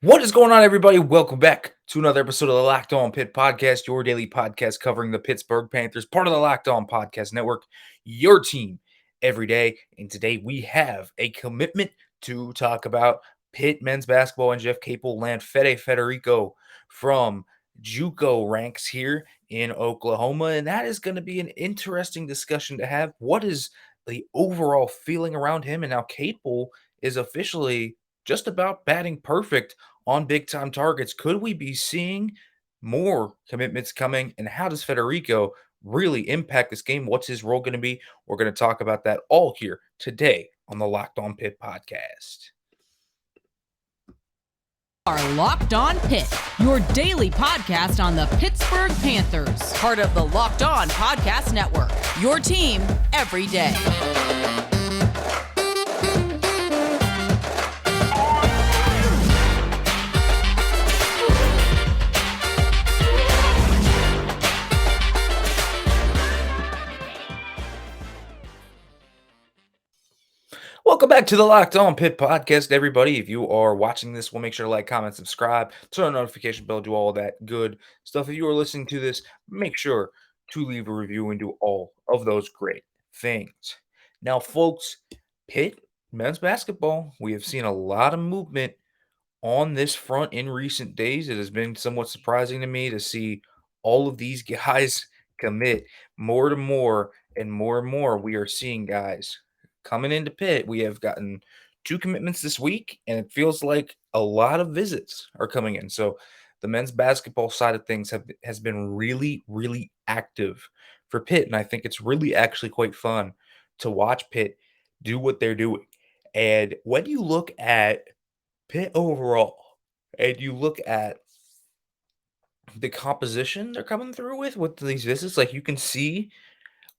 What is going on, everybody? Welcome back to another episode of the Locked On Pitt podcast, your daily podcast covering the Pittsburgh Panthers, part of the Locked On Podcast Network, your team every day. And today we have a commitment to talk about Pitt men's basketball and Jeff Capel land Fede Federico from JUCO ranks here in Oklahoma. And that is going to be an interesting discussion to have. What is the overall feeling around him? And now Capel is officially just about batting perfect on big time targets. Could we be seeing more commitments coming? And how does Federico really impact this game? What's his role going to be? We're going to talk about that all here today on the Locked On Pitt podcast. Are Locked On Pitt, your daily podcast on the Pittsburgh Panthers, part of the Locked On Podcast Network, your team every day. Welcome back to the Locked On Pitt podcast, everybody. If you are watching this, we'll make sure to like, comment, subscribe, turn on the notification bell, do all that good stuff. If you are listening to this, make sure to leave a review and do all of those great things. Now, folks, Pitt men's basketball, we have seen a lot of movement on this front in recent days. It has been somewhat surprising to me to see all of these guys commit more to more and more and more. We are seeing guys coming into Pitt. We have gotten 2 commitments this week, and it feels like a lot of visits are coming in. So the men's basketball side of things has been really, really active for Pitt, and I think it's really actually quite fun to watch Pitt do what they're doing. And when you look at Pitt overall, and you look at the composition they're coming through with these visits, like you can see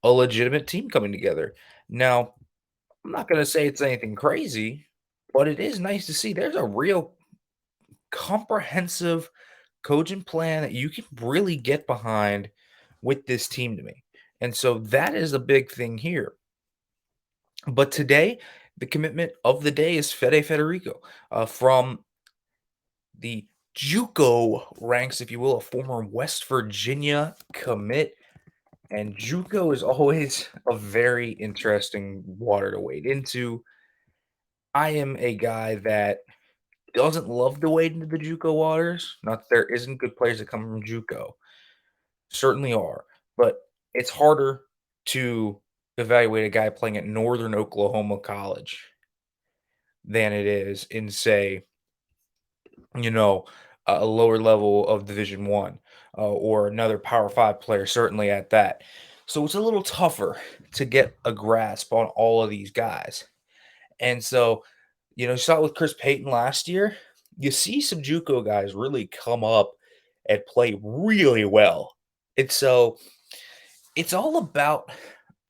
a legitimate team coming together. Now, I'm not going to say it's anything crazy, but it is nice to see there's a real comprehensive coaching plan that you can really get behind with this team to me. And so that is a big thing here. But today, the commitment of the day is Fede Federico from the JUCO ranks, if you will, a former West Virginia commit. And JUCO is always a very interesting water to wade into. I am a guy that doesn't love to wade into the JUCO waters. Not that there isn't good players that come from JUCO. Certainly are. But it's harder to evaluate a guy playing at Northern Oklahoma College than it is in, say, you know, a lower level of Division One, or another Power Five player, certainly at that. So it's a little tougher to get a grasp on all of these guys. And so, you saw it with Chris Payton last year. You see some JUCO guys really come up and play really well. And so it's all about,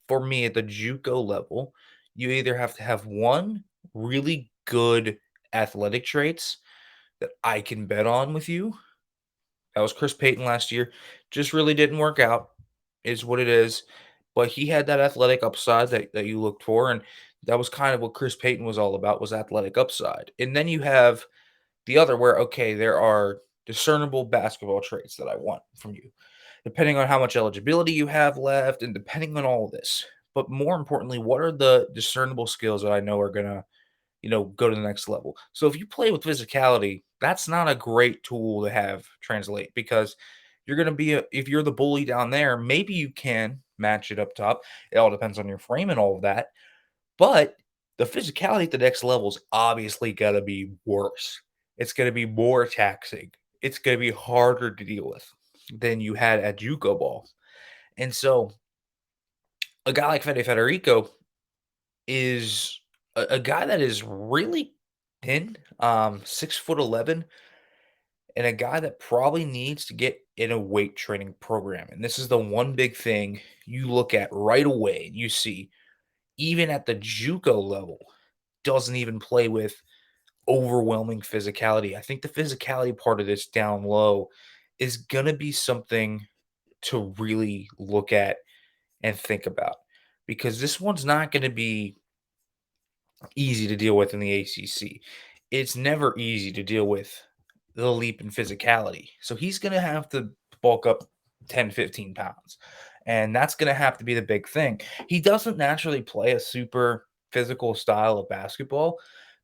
for me, at the JUCO level, you either have to have one really good athletic traits that I can bet on with you. That was Chris Payton last year. Just really didn't work out, is what it is. But he had that athletic upside that you looked for, and that was kind of what Chris Payton was all about, was athletic upside. And then you have the other where, okay, there are discernible basketball traits that I want from you, depending on how much eligibility you have left and depending on all this. But more importantly, what are the discernible skills that I know are going to go to the next level? So if you play with physicality, that's not a great tool to have translate, because you're going to be, if you're the bully down there, maybe you can match it up top. It all depends on your frame and all of that. But the physicality at the next level is obviously going to be worse. It's going to be more taxing. It's going to be harder to deal with than you had at JUCO ball. And so a guy like Fede Federico is a guy that is really thin, 6'11", and a guy that probably needs to get in a weight training program. And this is the one big thing you look at right away, and you see, even at the JUCO level, doesn't even play with overwhelming physicality. I think the physicality part of this down low is going to be something to really look at and think about, because this one's not going to be easy to deal with in the ACC. It's never easy to deal with the leap in physicality. So he's going to have to bulk up 10, 15 pounds. And that's going to have to be the big thing. He doesn't naturally play a super physical style of basketball.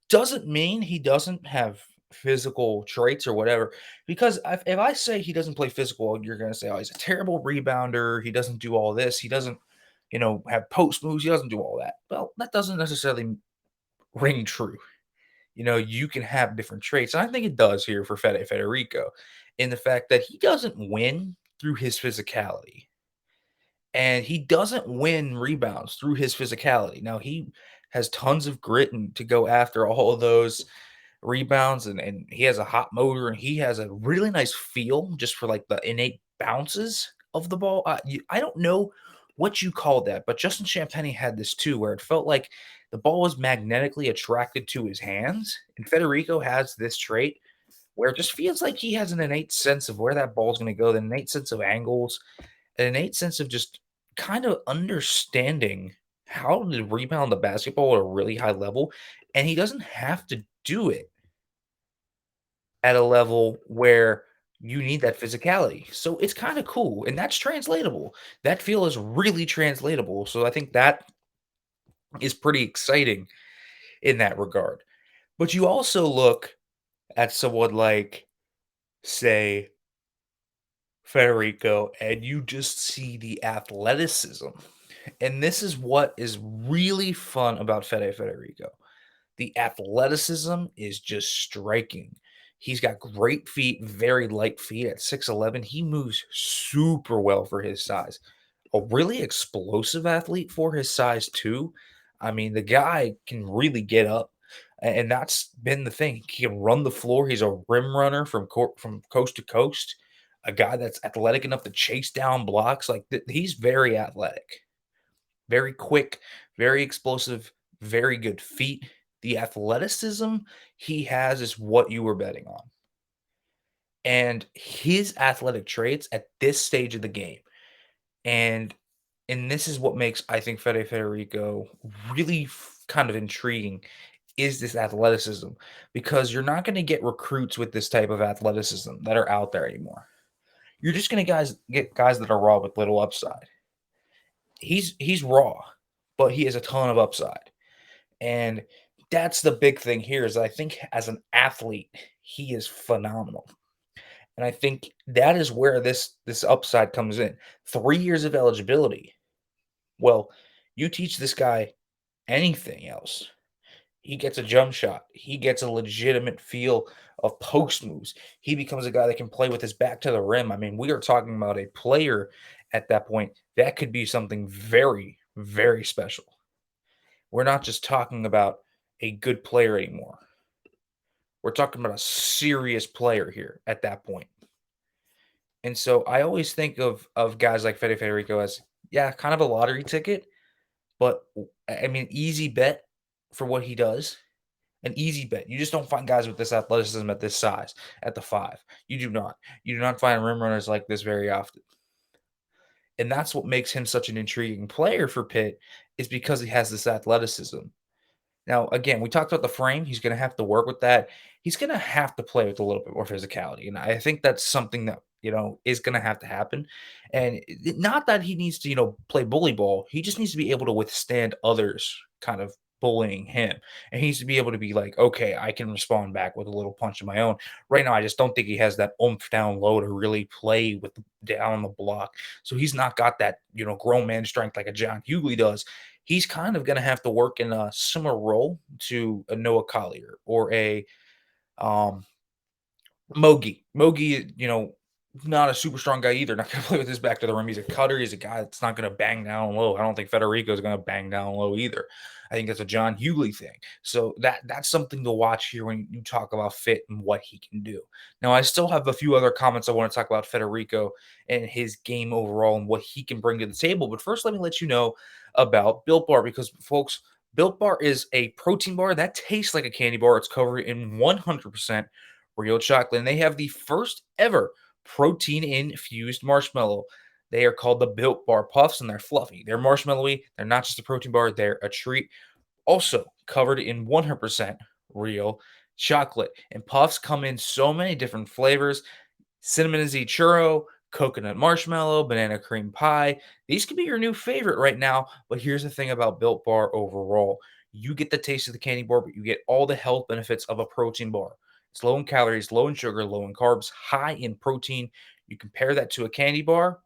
Doesn't mean he doesn't have physical traits or whatever. Because if I say he doesn't play physical, you're going to say, oh, he's a terrible rebounder. He doesn't do all this. He doesn't, have post moves. He doesn't do all that. Well, that doesn't necessarily ring true. You can have different traits. And I think it does here for Fede Federico in the fact that he doesn't win through his physicality. And he doesn't win rebounds through his physicality. Now, he has tons of grit and to go after all of those rebounds, and he has a hot motor, and he has a really nice feel just for like the innate bounces of the ball. I don't know what you call that, but Justin Champagny had this too, where it felt like the ball was magnetically attracted to his hands. And Federico has this trait where it just feels like he has an innate sense of where that ball's going to go, an innate sense of angles, an innate sense of just kind of understanding how to rebound the basketball at a really high level. And he doesn't have to do it at a level where you need that physicality. So it's kind of cool. And that's translatable. That feel is really translatable. So I think that is pretty exciting in that regard. But you also look at someone like, say, Federico, and you just see the athleticism. And this is what is really fun about Fede Federico. The athleticism is just striking. He's got great feet, very light feet at 6'11". He moves super well for his size. A really explosive athlete for his size, too. I mean, the guy can really get up, and that's been the thing. He can run the floor. He's a rim runner from coast to coast. A guy that's athletic enough to chase down blocks. Like he's very athletic, very quick, very explosive, very good feet. The athleticism he has is what you were betting on. And his athletic traits at this stage of the game, and this is what makes, I think, Fede Federico really kind of intriguing, is this athleticism. Because you're not going to get recruits with this type of athleticism that are out there anymore. You're just going to get guys that are raw with little upside. He's raw, but he has a ton of upside. And that's the big thing here is I think as an athlete, he is phenomenal. And I think that is where this upside comes in. 3 years of eligibility. Well, you teach this guy anything else. He gets a jump shot. He gets a legitimate feel of post moves. He becomes a guy that can play with his back to the rim. I mean, we are talking about a player at that point that could be something very, very special. We're not just talking about a good player anymore. We're talking about a serious player here at that point. And so I always think of guys like Fede Federico as, yeah, kind of a lottery ticket, but I mean, easy bet for what he does. An easy bet. You just don't find guys with this athleticism at this size, at the 5. You do not. You do not find rim runners like this very often. And that's what makes him such an intriguing player for Pitt, is because he has this athleticism. Now, again, we talked about the frame. He's going to have to work with that. He's going to have to play with a little bit more physicality. And I think that's something that, is going to have to happen. And not that he needs to, play bully ball. He just needs to be able to withstand others kind of bullying him. And he needs to be able to be like, okay, I can respond back with a little punch of my own. Right now, I just don't think he has that oomph down low to really play with down the block. So he's not got that, grown man strength like a John Hughley does. He's kind of going to have to work in a similar role to a Noah Collier or a Mogi. Mogi, not a super strong guy either. Not going to play with his back to the rim. He's a cutter. He's a guy that's not going to bang down low. I don't think Federico is going to bang down low either. I think that's a John Hughley thing. So that's something to watch here when you talk about fit and what he can do. Now, I still have a few other comments I want to talk about Federico and his game overall and what he can bring to the table. But first, let me let you know about Built Bar, because, folks, Built Bar is a protein bar that tastes like a candy bar. It's covered in 100% real chocolate, and they have the first ever protein-infused marshmallow. They are called the Built Bar Puffs, and they're fluffy. They're marshmallowy. They're not just a protein bar. They're a treat. Also covered in 100% real chocolate, and puffs come in so many different flavors. Cinnamon and Z churro, coconut marshmallow, banana cream pie. These could be your new favorite right now, but here's the thing about Built Bar overall. You get the taste of the candy bar, but you get all the health benefits of a protein bar. It's low in calories, low in sugar, low in carbs, high in protein. You compare that to a candy bar,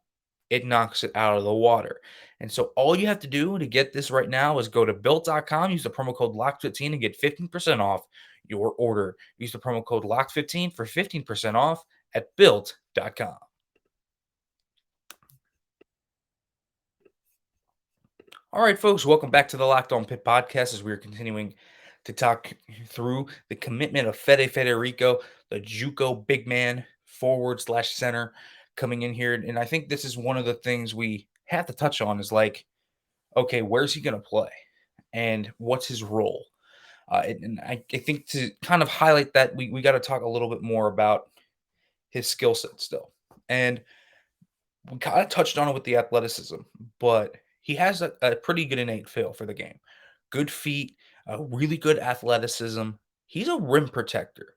it knocks it out of the water. And so all you have to do to get this right now is go to built.com, use the promo code LOCK15 and get 15% off your order. Use the promo code LOCK15 for 15% off at built.com. All right, folks, welcome back to the Locked On Pitt podcast as we are continuing to talk through the commitment of Fede Federico, the JUCO big man forward slash center coming in here. And I think this is one of the things we have to touch on is like, okay, where's he going to play and what's his role? And I think to kind of highlight that, we got to talk a little bit more about his skill set still. And we kind of touched on it with the athleticism, but he has a pretty good innate feel for the game. Good feet, really good athleticism. He's a rim protector.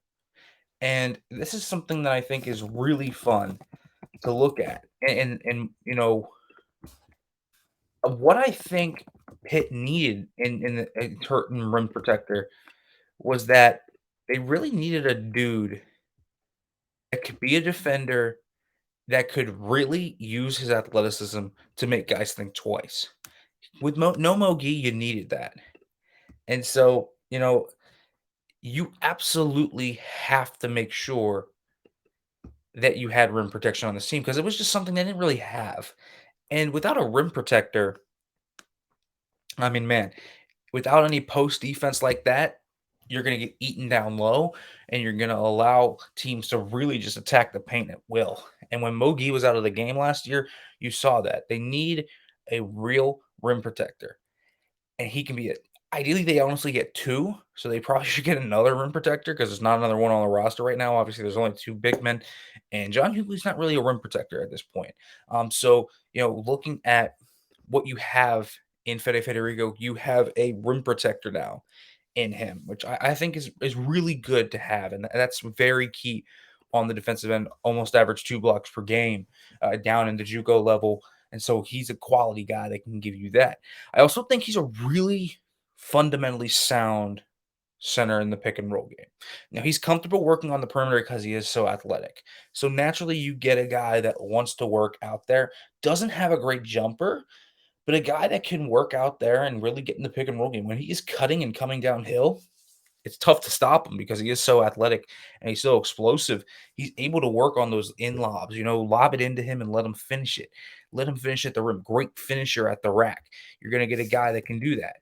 And this is something that I think is really fun to look at. And you know, what I think Pitt needed in a certain rim protector was that they really needed a dude that could be a defender that could really use his athleticism to make guys think twice. With no Mogi, you needed that. And so, you absolutely have to make sure that you had rim protection on this team because it was just something they didn't really have. And without a rim protector, I mean, man, without any post defense like that, you're going to get eaten down low and you're going to allow teams to really just attack the paint at will. And when Mogi was out of the game last year, you saw that. They need a real rim protector. And he can be it. Ideally, they honestly get two, so they probably should get another rim protector because there's not another one on the roster right now. Obviously, there's only two big men, and John Hugley's not really a rim protector at this point. So looking at what you have in Fede Federico, you have a rim protector now in him, which I think is really good to have, and that's very key on the defensive end. Almost average 2 blocks per game, down in the JUCO level, and so he's a quality guy that can give you that. I also think he's a really fundamentally sound center in the pick and roll game. Now he's comfortable working on the perimeter because he is so athletic. So naturally, you get a guy that wants to work out there, doesn't have a great jumper, but a guy that can work out there and really get in the pick and roll game. When he is cutting and coming downhill, it's tough to stop him because he is so athletic and he's so explosive. He's able to work on those in lobs, lob it into him and let him finish it. Let him finish at the rim. Great finisher at the rack. You're going to get a guy that can do that.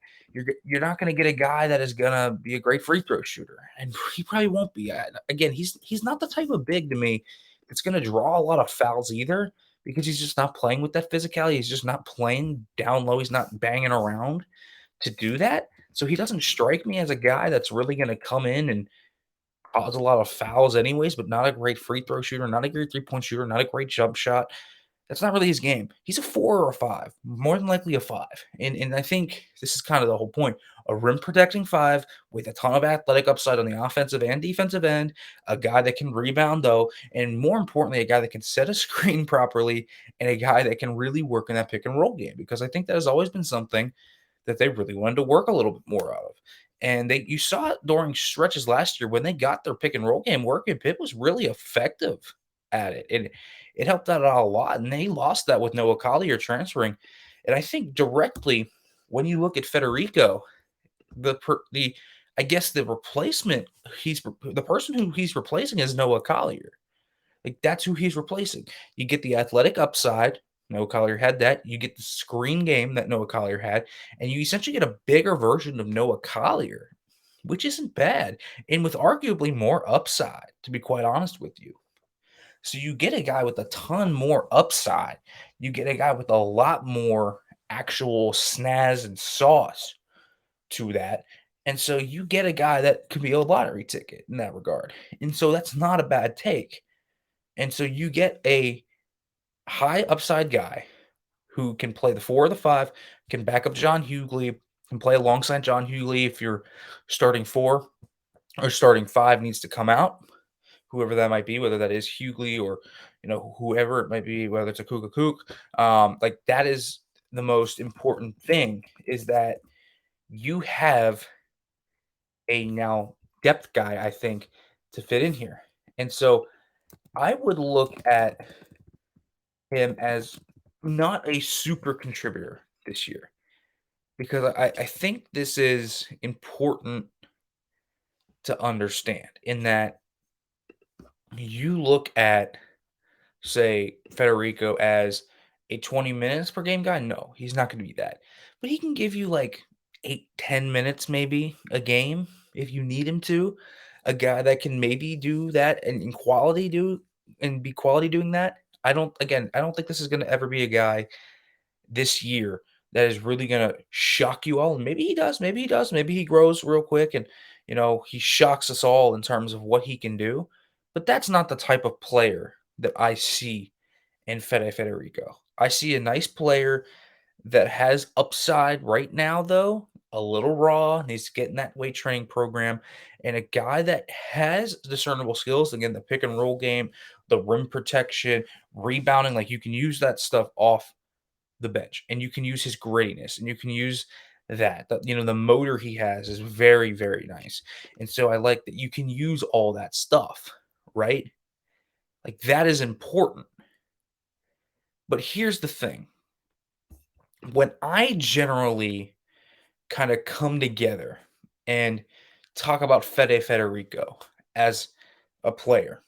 You're not going to get a guy that is going to be a great free throw shooter, and he probably won't be. Again, he's not the type of big to me that's going to draw a lot of fouls either because he's just not playing with that physicality. He's just not playing down low. He's not banging around to do that. So he doesn't strike me as a guy that's really going to come in and cause a lot of fouls anyways, but not a great free throw shooter, not a great three-point shooter, not a great jump shot. That's not really his game. He's a 4 or a 5, more than likely a 5. And I think this is kind of the whole point. A rim protecting 5 with a ton of athletic upside on the offensive and defensive end, a guy that can rebound though, and more importantly, a guy that can set a screen properly, and a guy that can really work in that pick and roll game. Because I think that has always been something that they really wanted to work a little bit more out of. And you saw it during stretches last year when they got their pick and roll game working. Pitt was really effective at it. And it helped out a lot. And they lost that with Noah Collier transferring. And I think directly when you look at Federico, I guess the replacement, the person who he's replacing is Noah Collier. Like that's who he's replacing. You get the athletic upside. Noah Collier had that. You get the screen game that Noah Collier had, and you essentially get a bigger version of Noah Collier, which isn't bad, and with arguably more upside, to be quite honest with you. So you get a guy with a ton more upside. You get a guy with a lot more actual snaz and sauce to that. And so you get a guy that could be a lottery ticket in that regard. And so that's not a bad take. And so you get a high upside guy who can play the 4 or the 5, can back up John Hugley, can play alongside John Hugley if you're starting 4, or starting five needs to come out, whoever that might be, whether that is Hughley or whoever it might be, whether it's a Akok Akok. Like that is the most important thing is that you have a now depth guy, I think, to fit in here. And so I would look at him as not a super contributor this year because I think this is important to understand in that you look at, say, Federico as a 20 minutes per game guy. No, he's not going to be that. But he can give you like 8, 10 minutes maybe a game if you need him to. A guy that can maybe do that and in quality do and be quality doing that. I don't think this is going to ever be a guy this year that is really going to shock you all. And maybe he does. Maybe he does. Maybe he grows real quick and, he shocks us all in terms of what he can do. But that's not the type of player that I see in Fede Federico. I see a nice player that has upside right now, though, a little raw, needs to get in that weight training program, and a guy that has discernible skills. Again, the pick and roll game, the rim protection, rebounding, like you can use that stuff off the bench, and you can use his grittiness, and you can use that. The motor he has is very, very nice. And so I like that you can use all that stuff, right? Like that is important. But here's the thing. When I generally kind of come together and talk about Fede Federico as a player,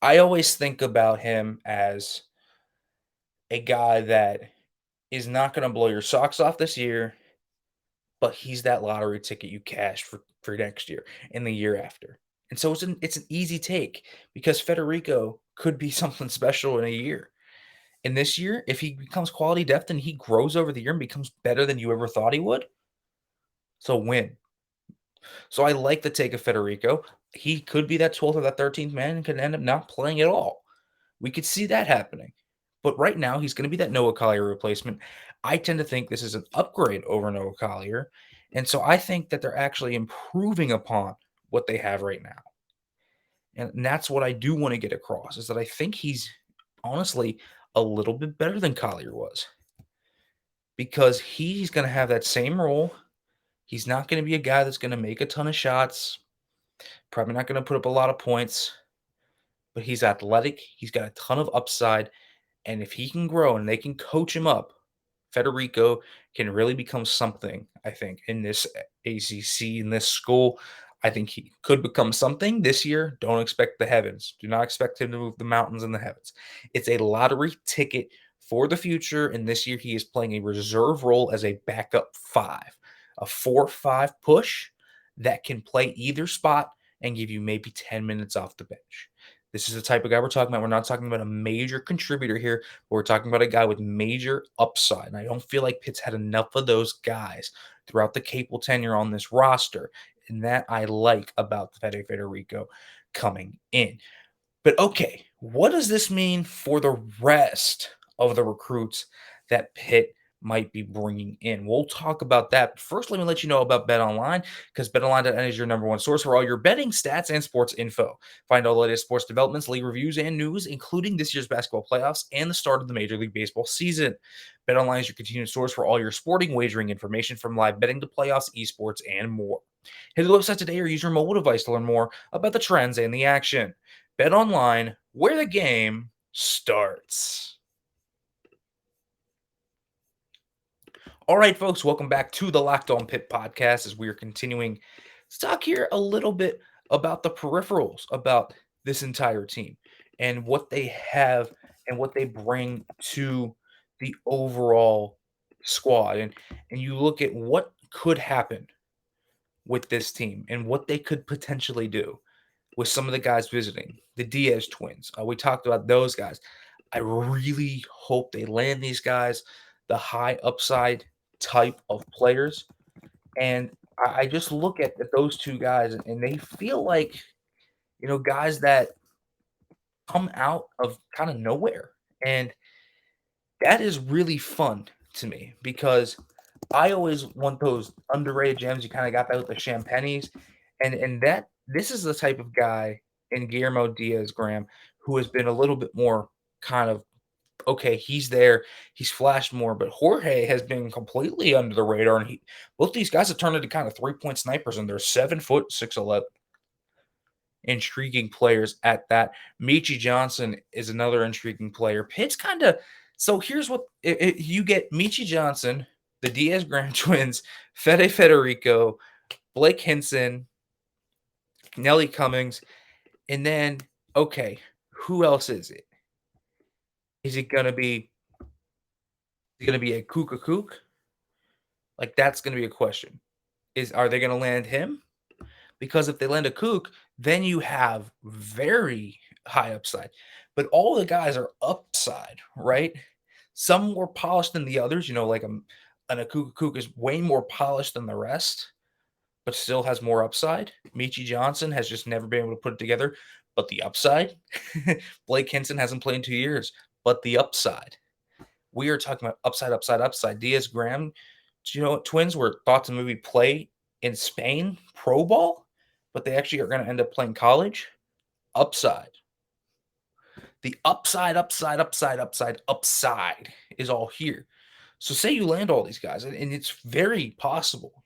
I always think about him as a guy that is not going to blow your socks off this year, but he's that lottery ticket you cash for next year and the year after. And so it's an easy take because Federico could be something special in a year. And this year, if he becomes quality depth and he grows over the year and becomes better than you ever thought he would, so win. So I like the take of Federico. He could be that 12th or that 13th man and could end up not playing at all. We could see that happening. But right now, he's going to be that Noah Collier replacement. I tend to think this is an upgrade over Noah Collier. And so I think that they're actually improving upon what they have right now. And that's what I do want to get across is that I think he's honestly a little bit better than Collier was because he's going to have that same role. He's not going to be a guy that's going to make a ton of shots, probably not going to put up a lot of points, but he's athletic. He's got a ton of upside. And if he can grow and they can coach him up, Federico can really become something, I think, in this ACC, in this school. I think he could become something this year. Don't expect the heavens. Do not expect him to move the mountains and the heavens. It's a lottery ticket for the future. And this year he is playing a reserve role as a backup five, a 4-5 push that can play either spot and give you maybe 10 minutes off the bench. This is the type of guy we're talking about. We're not talking about a major contributor here, but we're talking about a guy with major upside. And I don't feel like Pitt's had enough of those guys throughout the Capel tenure on this roster. And that I like about Fede Federico coming in. But okay, what does this mean for the rest of the recruits that Pitt might be bringing in? We'll talk about that. But first, let me let you know about BetOnline because BetOnline.net is your number one source for all your betting stats and sports info. Find all the latest sports developments, league reviews, and news, including this year's basketball playoffs and the start of the Major League Baseball season. BetOnline is your continued source for all your sporting wagering information from live betting to playoffs, esports, and more. Hit the website today or use your mobile device to learn more about the trends and the action. Bet online, where the game starts. All right, folks, welcome back to the Locked On Pitt podcast as we are continuing to talk here a little bit about the peripherals, about this entire team and what they have and what they bring to the overall squad. And you look at what could happen with this team and what they could potentially do with some of the guys visiting, the Diaz twins. We talked about those guys. I really hope they land these guys, the high upside type of players. And I just look at those two guys and they feel like, guys that come out of kind of nowhere. And that is really fun to me because I always want those underrated gems. You kind of got that with the Champagnes. And that this is the type of guy in Guillermo Diaz-Graham who has been a little bit more kind of, okay, he's there, he's flashed more, but Jorge has been completely under the radar, and both these guys have turned into kind of three-point snipers, and they're 7 foot 6'11", intriguing players at that. Meechie Johnson is another intriguing player. Pitt's kind of so here's what you get: Meechie Johnson, the Diaz-Graham twins, Fede Federico, Blake Hinson, Nelly Cummings, and then okay, who else is it? Is it gonna be a Kook Kook? Like that's gonna be a question. Are they gonna land him? Because if they land a Kook, then you have very high upside. But all the guys are upside, right? Some more polished than the others. Like an Akok Akok is way more polished than the rest, but still has more upside. Meechie Johnson has just never been able to put it together. But the upside, Blake Hinson hasn't played in 2 years, but the upside. We are talking about upside, upside, upside. Diaz-Graham, twins were thought to maybe play in Spain pro ball, but they actually are going to end up playing college. Upside. The upside, upside, upside, upside, upside is all here. So say you land all these guys, and it's very possible.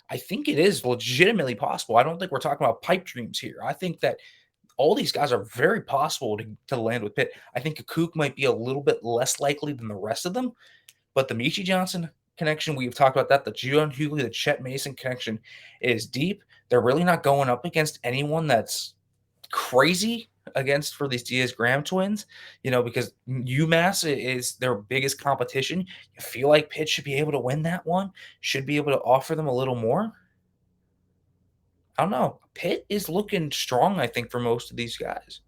I think it is legitimately possible. I don't think we're talking about pipe dreams here. I think that all these guys are very possible to land with Pitt. I think Akok might be a little bit less likely than the rest of them, but the Meechie Johnson connection, we've talked about that. The Juwan Hughley, the Chet Mason connection is deep. They're really not going up against anyone that's crazy against for these Diaz-Graham twins, because UMass is their biggest competition. You feel like Pitt should be able to win that one, should be able to offer them a little more. I don't know. Pitt is looking strong, I think, for most of these guys.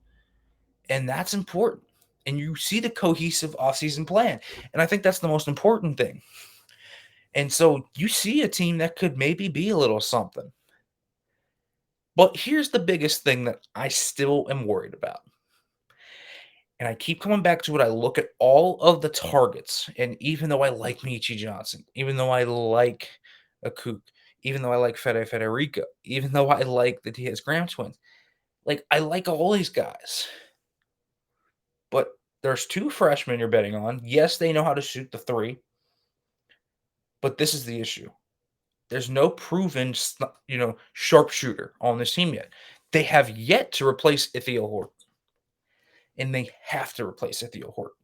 And that's important. And you see the cohesive offseason plan. And I think that's the most important thing. And so you see a team that could maybe be a little something. But here's the biggest thing that I still am worried about. And I keep coming back to it. I look at all of the targets. And even though I like Meechie Johnson, even though I like Akok, even though I like Fede Federico, even though I like the Diaz-Graham twins, I like all these guys. But there's two freshmen you're betting on. Yes, they know how to shoot the three. But this is the issue. There's no proven, sharpshooter on this team yet. They have yet to replace Ithiel Horton. And they have to replace Ithiel Horton.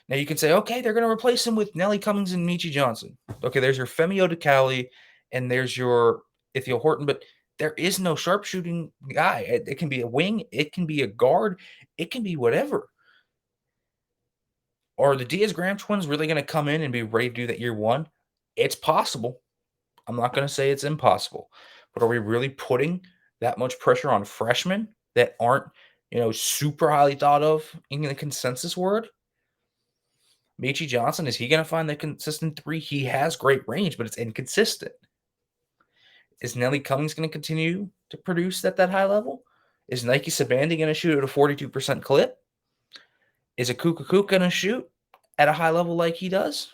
Now you can say, okay, they're going to replace him with Nelly Cummings and Meechie Johnson. Okay, there's your Femio DeCali and there's your Ithiel Horton, but there is no sharpshooting guy. It can be a wing, it can be a guard, it can be whatever. Are the Diaz-Graham twins really going to come in and be ready to do that year one? It's possible. I'm not going to say it's impossible. But are we really putting that much pressure on freshmen that aren't, super highly thought of in the consensus word? Meechie Johnson, is he going to find the consistent three? He has great range, but it's inconsistent. Is Nelly Cummings going to continue to produce at that high level? Is Nike Sabandi going to shoot at a 42% clip? Is Akok Akok going to shoot at a high level like he does,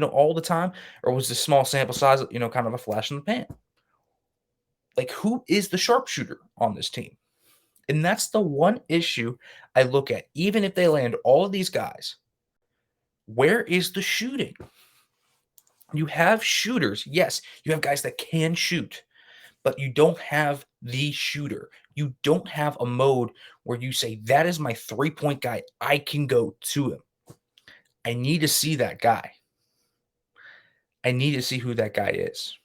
all the time? Or was this small sample size, kind of a flash in the pan? Who is the sharpshooter on this team? And that's the one issue I look at. Even if they land all of these guys, where is the shooting? You have shooters. Yes, you have guys that can shoot, but you don't have the shooter. You don't have a mode where you say, that is my three-point guy. I can go to him. I need to see that guy. I need to see who that guy is.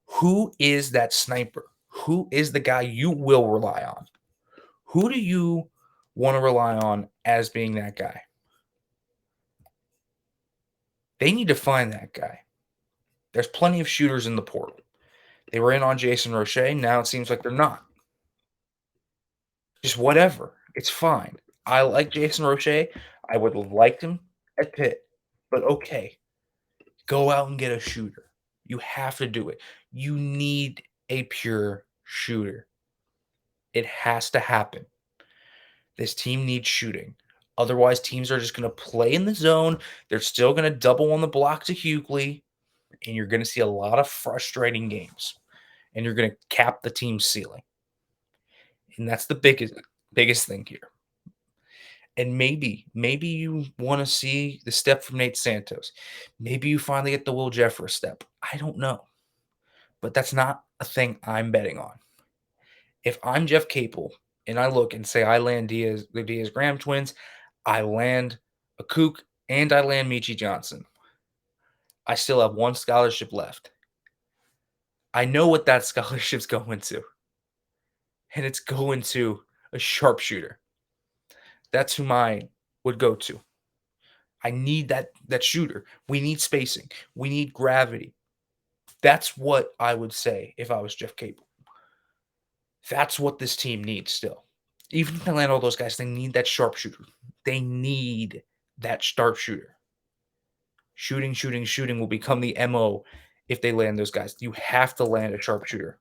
Who is that sniper? Who is the guy you will rely on? Who do you want to rely on as being that guy? They need to find that guy. There's plenty of shooters in the portal. They were in on Jason Roche. Now it seems like they're not. Just whatever. It's fine. I like Jason Roche. I would have liked him at Pitt. But okay. Go out and get a shooter. You have to do it. You need a pure shooter. It has to happen. This team needs shooting. Otherwise, teams are just going to play in the zone. They're still going to double on the block to Hughley. And you're going to see a lot of frustrating games. and you're going to cap the team's ceiling. And that's the biggest thing here. And maybe you want to see the step from Nate Santos. Maybe you finally get the Will Jeffress step. I don't know. But that's not a thing I'm betting on. If I'm Jeff Capel and I look and say I land the Diaz Graham twins, I land Akok, and I land Meechie Johnson, I still have one scholarship left. I know what that scholarship's going to. And it's going to a sharpshooter. That's who mine would go to. I need that shooter. We need spacing. We need gravity. That's what I would say if I was Jeff Capel. That's what this team needs still. Even if they land all those guys, they need that sharpshooter. They need that sharpshooter. Shooting will become the MO if they land those guys. You have to land a sharpshooter.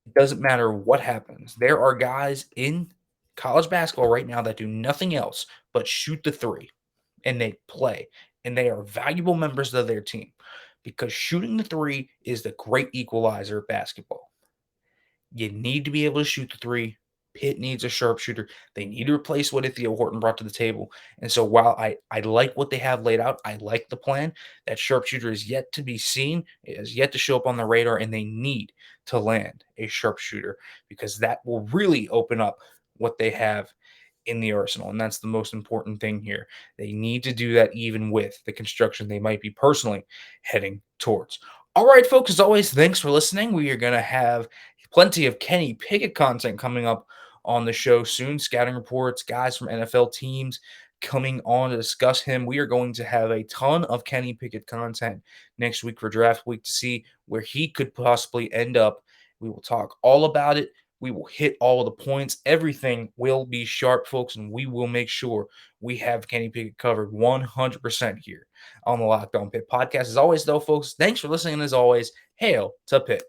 It doesn't matter what happens. There are guys in college basketball right now that do nothing else but shoot the three, and they play, and they are valuable members of their team because shooting the three is the great equalizer of basketball. You need to be able to shoot the three. Pitt needs a sharpshooter. They need to replace what Theo Horton brought to the table. And so while I like what they have laid out, I like the plan, that sharpshooter is yet to be seen. It has yet to show up on the radar, and they need to land a sharpshooter because that will really open up what they have in the arsenal. And that's the most important thing here. They need to do that even with the construction they might be personally heading towards. All right, folks, as always, thanks for listening. We are going to have plenty of Kenny Pickett content coming up on the show soon. Scouting reports, guys from NFL teams coming on to discuss him. We are going to have a ton of Kenny Pickett content next week for draft week to see where he could possibly end up. We will talk all about it. We will hit all the points. Everything will be sharp, folks, and we will make sure we have Kenny Pickett covered 100% here on the Locked On Pitt podcast. As always, though, folks, thanks for listening. And as always, hail to Pitt.